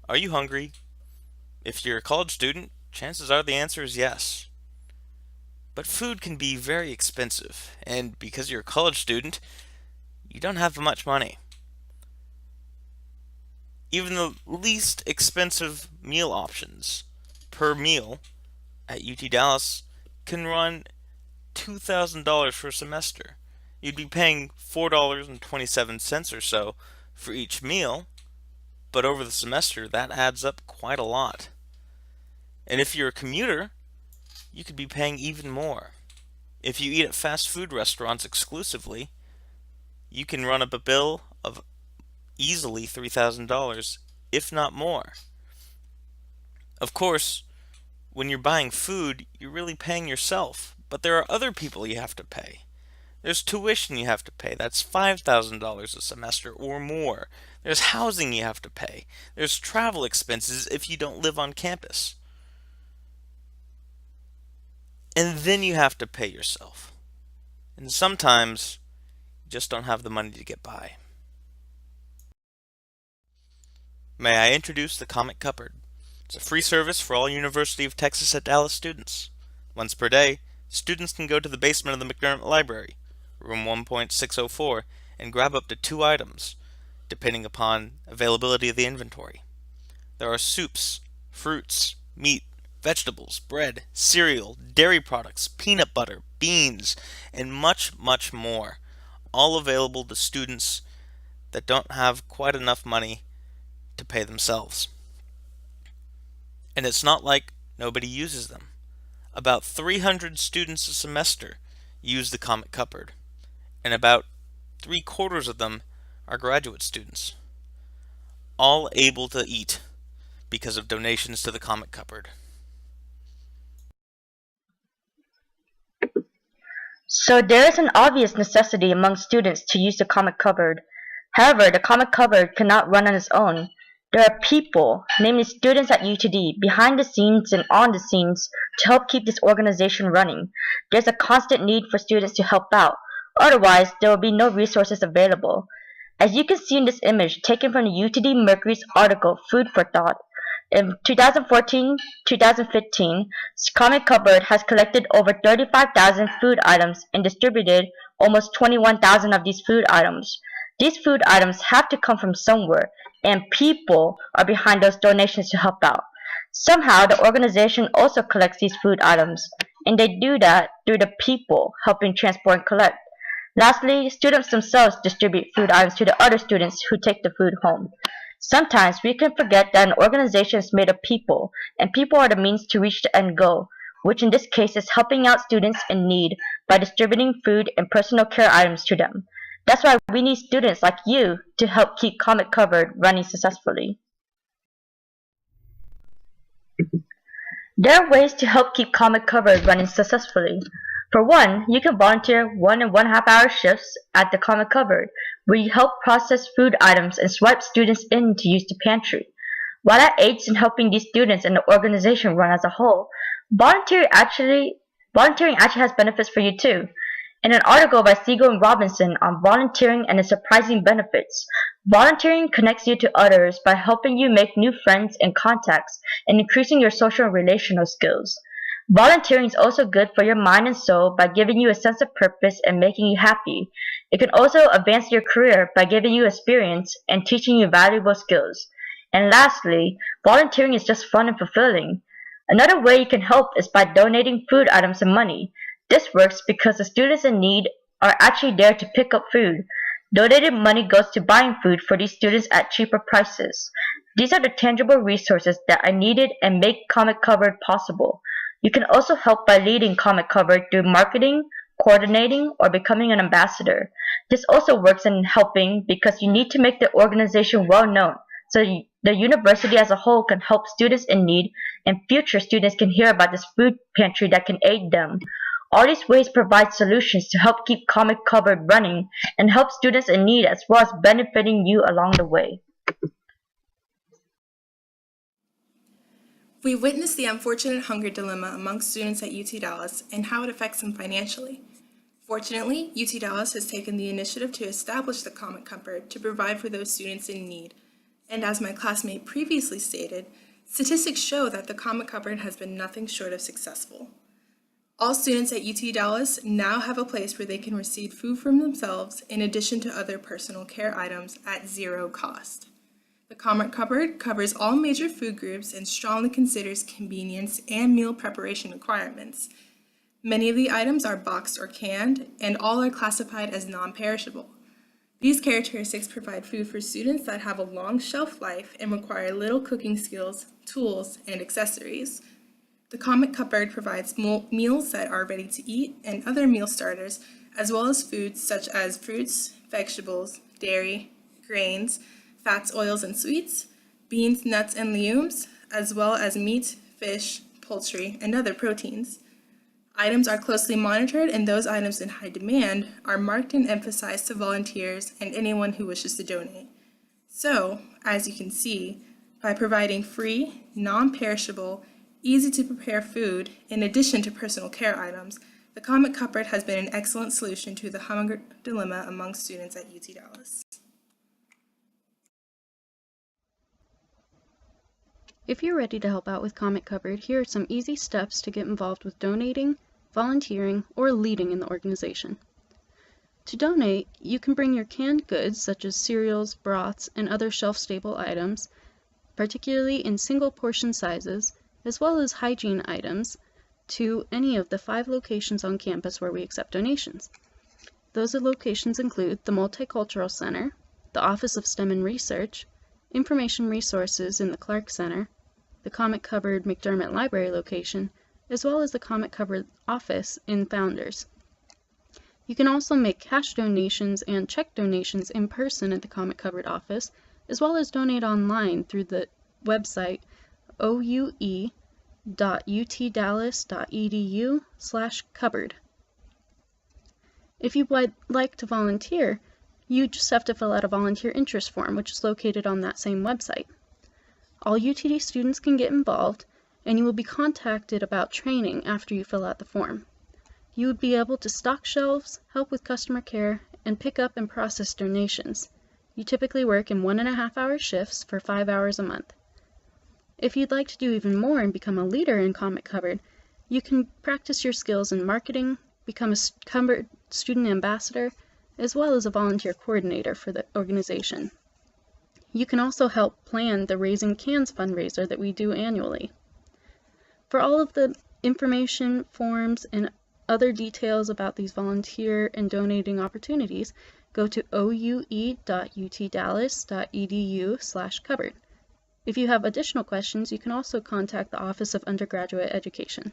Are you hungry? If you're a college student, chances are the answer is yes. But food can be very expensive, and because you're a college student, you don't have much money. Even the least expensive meal options per meal at UT Dallas can run $2,000 for a semester. You'd be paying $4.27 or so for each meal, but over the semester that adds up quite a lot. And if you're a commuter, you could be paying even more. If you eat at fast food restaurants exclusively, you can run up a bill of easily $3,000, if not more. Of course, when you're buying food, you're really paying yourself, but there are other people you have to pay. There's tuition you have to pay. That's $5,000 a semester or more. There's housing you have to pay. There's travel expenses if you don't live on campus. And then you have to pay yourself. And sometimes you just don't have the money to get by. May I introduce the Comet Cupboard? It's a free service for all University of Texas at Dallas students. Once per day, students can go to the basement of the McDermott Library, room 1.604, and grab up to 2 items, depending upon availability of the inventory. There are soups, fruits, meat, vegetables, bread, cereal, dairy products, peanut butter, beans, and much, much more, all available to students that don't have quite enough money to pay themselves. And it's not like nobody uses them. About 300 students a semester use the Comet Cupboard, and about 3/4 of them are graduate students, all able to eat because of donations to the Comet Cupboard. So there is an obvious necessity among students to use the Comet Cupboard. However, the Comet Cupboard cannot run on its own. There are people, namely students at UTD, behind the scenes and on the scenes to help keep this organization running. There's a constant need for students to help out, otherwise there will be no resources available. As you can see in this image taken from the UTD Mercury's article Food for Thought, in 2014-2015, Comet Cupboard has collected over 35,000 food items and distributed almost 21,000 of these food items. These food items have to come from somewhere, and people are behind those donations to help out. Somehow, the organization also collects these food items, and they do that through the people helping transport and collect. Lastly, students themselves distribute food items to the other students who take the food home. Sometimes we can forget that an organization is made of people, and people are the means to reach the end goal, which in this case is helping out students in need by distributing food and personal care items to them. That's why we need students like you to help keep Comet Cupboard running successfully. There are ways to help keep Comet Cupboard running successfully. For one, you can volunteer 1 and 1/2 hour shifts at the Comet Cupboard, where you help process food items and swipe students in to use the pantry. While that aids in helping these students and the organization run as a whole, volunteering actually has benefits for you too. In an article by Siegel and Robinson on volunteering and its surprising benefits, volunteering connects you to others by helping you make new friends and contacts and increasing your social and relational skills. Volunteering is also good for your mind and soul by giving you a sense of purpose and making you happy. It can also advance your career by giving you experience and teaching you valuable skills. And lastly, volunteering is just fun and fulfilling. Another way you can help is by donating food items and money. This works because the students in need are actually there to pick up food. Donated money goes to buying food for these students at cheaper prices. These are the tangible resources that are needed and make Comet Cupboard possible. You can also help by leading Comet Cupboard through marketing, coordinating, or becoming an ambassador. This also works in helping because you need to make the organization well known so the university as a whole can help students in need and future students can hear about this food pantry that can aid them. All these ways provide solutions to help keep Comet Cupboard running and help students in need as well as benefiting you along the way. We witnessed the unfortunate hunger dilemma among students at UT Dallas and how it affects them financially. Fortunately, UT Dallas has taken the initiative to establish the Comet Cupboard to provide for those students in need. And as my classmate previously stated, statistics show that the Comet Cupboard has been nothing short of successful. All students at UT Dallas now have a place where they can receive food from themselves in addition to other personal care items at zero cost. The Comet Cupboard covers all major food groups and strongly considers convenience and meal preparation requirements. Many of the items are boxed or canned, and all are classified as non-perishable. These characteristics provide food for students that have a long shelf life and require little cooking skills, tools, and accessories. The Comet Cupboard provides meals that are ready to eat and other meal starters, as well as foods such as fruits, vegetables, dairy, grains, fats, oils, and sweets, beans, nuts, and legumes, as well as meat, fish, poultry, and other proteins. Items are closely monitored, and those items in high demand are marked and emphasized to volunteers and anyone who wishes to donate. So, as you can see, by providing free, non-perishable, easy-to-prepare food in addition to personal care items, the Comet Cupboard has been an excellent solution to the hunger dilemma among students at UT Dallas. If you're ready to help out with Comet Cupboard, here are some easy steps to get involved with donating, volunteering, or leading in the organization. To donate, you can bring your canned goods such as cereals, broths, and other shelf-stable items, particularly in single portion sizes, as well as hygiene items, to any of the 5 locations on campus where we accept donations. Those locations include the Multicultural Center, the Office of STEM and Research, Information Resources in the Clark Center, the Comet Cupboard McDermott Library location, as well as the Comet Cupboard office in Founders. You can also make cash donations and check donations in person at the Comet Cupboard office, as well as donate online through the website oue.utdallas.edu/cupboard. If you would like to volunteer, you just have to fill out a volunteer interest form, which is located on that same website. All UTD students can get involved, and you will be contacted about training after you fill out the form. You would be able to stock shelves, help with customer care, and pick up and process donations. You typically work in 1.5-hour shifts for 5 hours a month. If you'd like to do even more and become a leader in Comet Cupboard, you can practice your skills in marketing, become a Cupboard student ambassador, as well as a volunteer coordinator for the organization. You can also help plan the Raising Cans fundraiser that we do annually. For all of the information, forms, and other details about these volunteer and donating opportunities, go to oue.utdallas.edu/cupboard. If you have additional questions, you can also contact the Office of Undergraduate Education.